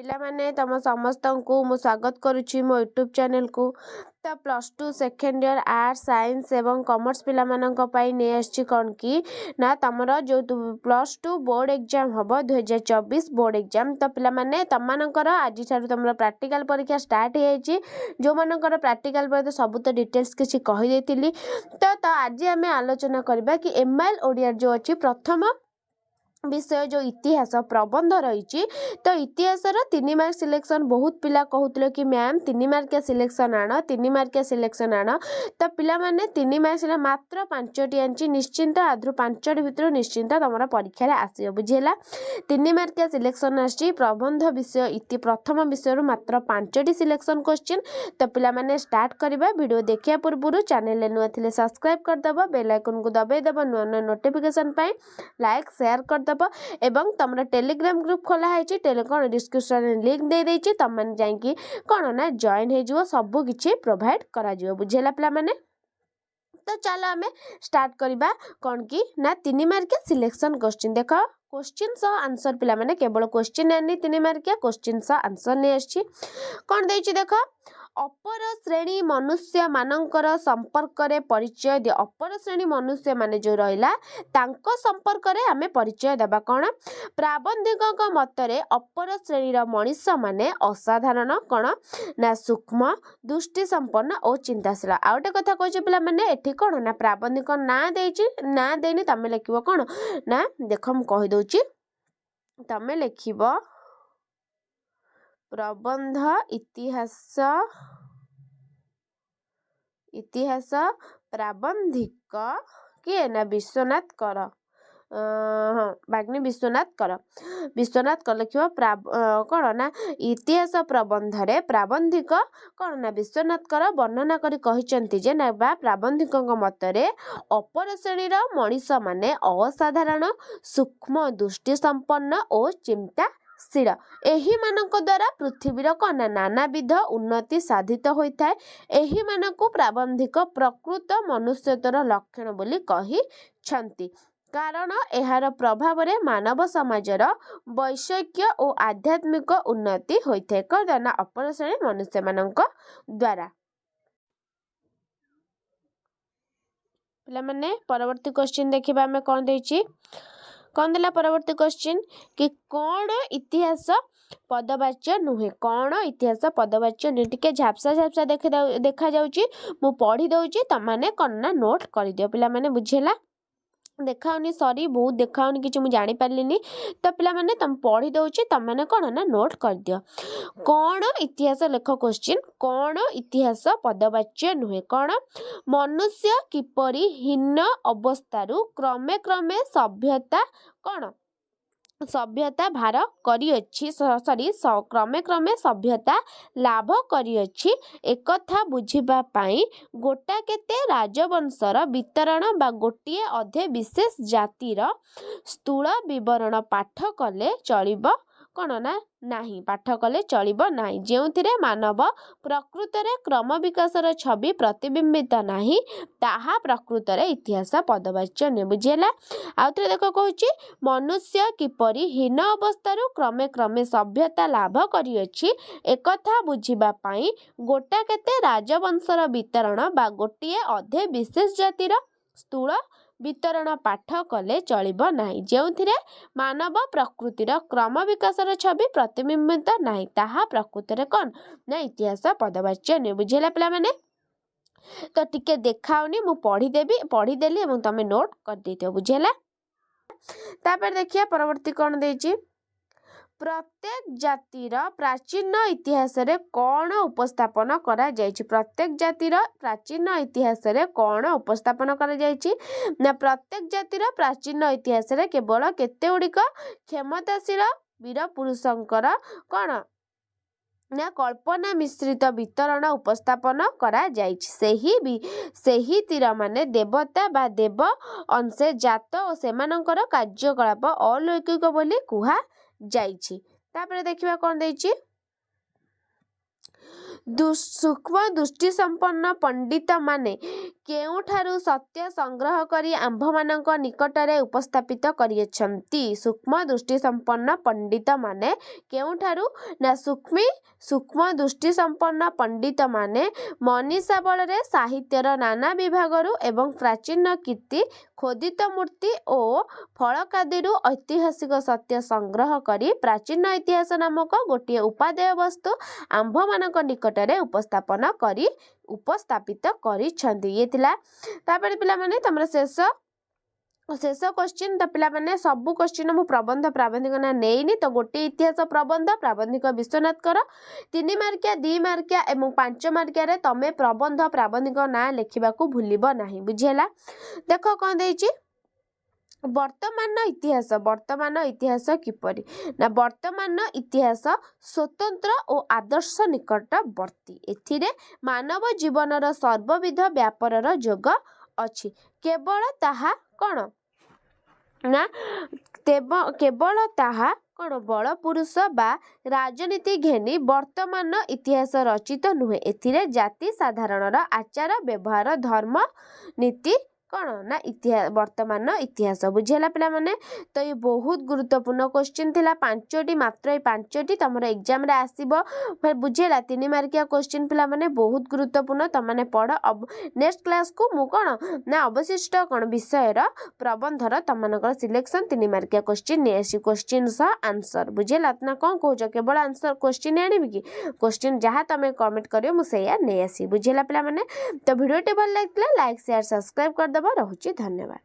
ପିଲାମାନେ ତମ ସମସ୍ତଙ୍କୁ ମୁଁ ସ୍ୱାଗତ କରୁଛି ମୋ ୟୁଟ୍ୟୁବ୍ ଚ୍ୟାନେଲକୁ। ତ +2 ସେକେଣ୍ଡ ଇୟର ଆର୍ଟ୍ସ ସାଇନ୍ସ ଏବଂ କମର୍ସ ପିଲାମାନଙ୍କ ପାଇଁ ନେଇ ଆସିଛି କ'ଣ କି ନା ତମର ଯେଉଁ +2 ବୋର୍ଡ଼ ଏକ୍ଜାମ୍ ହେବ 2024 ବୋର୍ଡ଼ ଏକ୍ଜାମ୍। ତ ପିଲାମାନେ ତମମାନଙ୍କର ଆଜିଠାରୁ ତମର ପ୍ରାକ୍ଟିକାଲ ପରୀକ୍ଷା ଷ୍ଟାର୍ଟ ହେଇଯାଇଛି। ଯେଉଁମାନଙ୍କର ପ୍ରାକ୍ଟିକାଲ ପରୀକ୍ଷା ସବୁ ତ ଡିଟେଲ୍ସ କିଛି କହିଦେଇଥିଲି। ତ ଆଜି ଆମେ ଆଲୋଚନା କରିବା କି MIL ଓଡ଼ିଆ ଯେଉଁ ଅଛି ପ୍ରଥମ विषय जो इतिहास प्रबंध रही तो इतिहासर 3 मार्क सिलेक्शन बहुत पिला कहते कि मैम 3 मार्किया सिलेक्शन आण 3 मार्किया सिलेक्शन आण। तो पिला माने 3 मार्क मात्र 5टी आनी निश्चिंत आधु 5टी भितर निश्चिंत तुम परीक्षा आसो बुझीला। 3 मार्किया सिलेक्शन आसी प्रबंध विषय इति प्रथम विषय मात्र 5टी सिलेक्शन क्वेश्चन। तो पिला माने स्टार्ट करवा वीडियो देखिया पूर्व चैनल नुआ थे सब्सक्राइब करदेव बेल आइकन को दबाइदेव नुआ नुआ नोटिफिकेशन लाइक शेयर कर एवं तुम टेलीग्राम ग्रुप खोला है कौन डिस्क्रिप्शन लिंक दे देछि तुम मैंने जाकि कौन ना जॉइन हो सब किसी प्रोवाइड करा बुझेला पिला माने। तो चलो आम स्टार्ट करवा कौन कि ना 3 मार्किया सिलेक्शन क्वेश्चन देख क्वेश्चन सह आंसर पिला माने केवल क्वेश्चन आनी 3 मार्किया क्वेश्चन सह आंसर नहीं आछि कौन देछि देख अपर श्रेणी मनुष्य मानकर संपर्क रे परिचय दियो। अपर श्रेणी मनुष्य माने जो रहिला तांको संपर्क रे आमे परिचय देबा कोन प्राबंधिक मतरे अपर श्रेणी रो मनुष्य माने असाधारण कोन ना सूक्ष्म दृष्टि संपन्न और चिंताशील। आउटे कथा कहजे पिला माने एठी कोन ना प्राबंधिक ना देछि ना देनी तमे लिखिबो कोन ना देखो हम कहि दोछि तमे लिखिबो प्रबंध इतिहास प्राबंधिक किए ना विश्वनाथ कर बाग्नी विश्वनाथ कर लिखिबो कौन ना इतिहास प्रबंध रे प्राबंधिक कौन ना विश्वनाथ कर वर्णना करी कहिसंती जे ना बा प्राबंधिक मतरे अपर श्रेणीर मनीष माने असाधारण सूक्ष्म दृष्टि संपन्न और चिंताशील एही मानक द्वारा पृथ्वीर कना नानाविध उन्नति साधित होता है। एही मानक प्राबंधिक प्रकृत मनुष्यत्वर लक्षण बोली कही छंती कारण एहार प्रभाव रे मानव समाजर वैषयिक और आध्यात्मिक उन्नति होता है कना अपर श्रेणी मनुष्य मानक द्वारा। पिला माने परवर्ती क्वेश्चन देखिबा हमें कौन देछि कौन देला परवर्ती क्वेश्चन कि कौन इतिहास पदवाच्य नुहे कौन इतिहास पदवाच्य नुहे टिके झापसा झापसा देखा जाउची मु पढ़ी दउची तमाने कौन ना नोट कर दियो पिला माने बुझेला देखाउनी सॉरी बहुत देखाउनी किछि मु जानि पारलिनी। तो पिला माने तुम पढ़ी दउची तमाने कौन ना नोट कर दियो कौन इतिहास लेख क्वेश्चन कौन इतिहास पदवाच्य नुहे कौन मनुष्य किपरि हीन अवस्थारु क्रमे क्रमे सभ्यता कौन सभ्यता भार करिअछि सॉरी क्रमे क्रमे सभ्यता लाभ करिअछि एकथा बुझिबा पाई गोटा केते राजवंशर वितरण बा गोटिए अधे विशेष जातिर स्थूल विवरण पाठ कले चलिबो कौन ना नाही पाठ कले चलिबो नाही जेउथिरे मानव प्रकृतरे क्रम विकासर छवि प्रतिबिंबित नाही ताहा प्रकृतरे इतिहास पदवाच्य ने बुझेला। आउथरे देखो कहूची मनुष्य किपरि हीन अवस्थारु क्रमे क्रमे सभ्यता लाभ करिअछि एकथा बुझिबा पाई गोटा केते राजवंशर वितरण बा गोटिए अधे विशेष जातिर स्थूल वितरण पाठ कले चलिबो नाही जेउथिरे मानव प्रकृतिर क्रम विकासर छवि प्रतिबिंबित नाही ताहा प्रकृतरे कौन ना इतिहास पदवाच्य ने बुझेला पिला माने। तो टिके देखाउनी मु पढ़ी देली एवं तमे नोट कर देथियो बुझेला। तापर देखिया परवर्ती कौन देछि प्रत्येक जातिर प्राचीन इतिहास रे कौन उपस्थापन करा जायछि प्रत्येक जातिर प्राचीन इतिहास रे कौन उपस्थापन करा जायछि ना प्रत्येक जातिर प्राचीन इतिहास रे केवल केते गुड़िक क्षमताशील वीर पुरुषंकर कौन ना कल्पना मिश्रित वितरण उपस्थापन करा जायछि सेही तीर माने देवता बा देव अंशे जात और सेमानकर कार्यकलाप अलौकिक बोली कुहा जायछि। तापरे देखिबा कोन देछि सूक्ष्म दृष्टि संपन्न पंडित माने केउठारु सत्य संग्रह करी आंभमानक निकटरे उपस्थापित करियछन्ति। सूक्ष्म दृष्टि संपन्न पंडित माने केउठारु ना सूक्ष्म दृष्टि संपन्न पंडित माने मनीषा बଳରେ साहित्यर नाना विभागरू एवं प्राचीन कीर्ति खोदित मूर्ति और फलकादिरू ऐतिहासिक सत्य संग्रह करी प्राचीन इतिहास नामक गोटे उपादेय वस्तु आंभमानक निकटरे उपस्थापित करिछन्ति। ये थिला तापर पिला माने तमरा शेष क्वेश्चन। तो पिला माने सब क्वेश्चन मु प्रबंध प्राबंधिक ना नेइनी तो गोटे इतिहास प्रबंध प्राबंधिक विश्वनाथ कर 3 मार्किया 2 मार्किया एवं 5 मार्किया रे तमे प्रबंध प्राबंधिक ना लेखिबा को भूलिबो नाही। बुझियला देखो कोन देइची वर्तमान इतिहास किपरि ना वर्तमान इतिहास स्वतंत्र और आदर्श निकटवर्ती एथिरे मानव जीवनर सर्वविध व्यापारर जोग अछि। केवल ताहा कोन ना केवल ताहा कोन बड़ पुरुष बा राजनीति घेनी वर्तमान इतिहास रचित नुहे। एथिरे जाति साधारणर आचार व्यवहार धर्म नीति कौन ना इतिहास वर्तमान इतिहास। बुझेला पिला माने तो ये बहुत गुरुत्वपूर्ण क्वेश्चन थिला 5टी मात्र 5टी तमर एग्जाम रे आसीबो। फिर बुझेला 3 मार्किया क्वेश्चन पिला माने बहुत गुरुत्वपूर्ण तमाने पढ़। अब नेक्स्ट क्लास को मु कोन ना अवशिष्ट कोन विषय रा प्रबंधर तमानकर सिलेक्शन 3 मार्किया क्वेश्चन ने आसी क्वेश्चन सा आंसर। बुझेला ना कोन कहजो केवल आंसर क्वेश्चन आनिबि कि क्वेश्चन जहां तमे कमेंट करियो मु सेया नै आसी। बुझेला पिला माने तो वीडियो टे भल लागतला लाइक शेयर सब्सक्राइब कर दबा। रहुची धन्यवाद।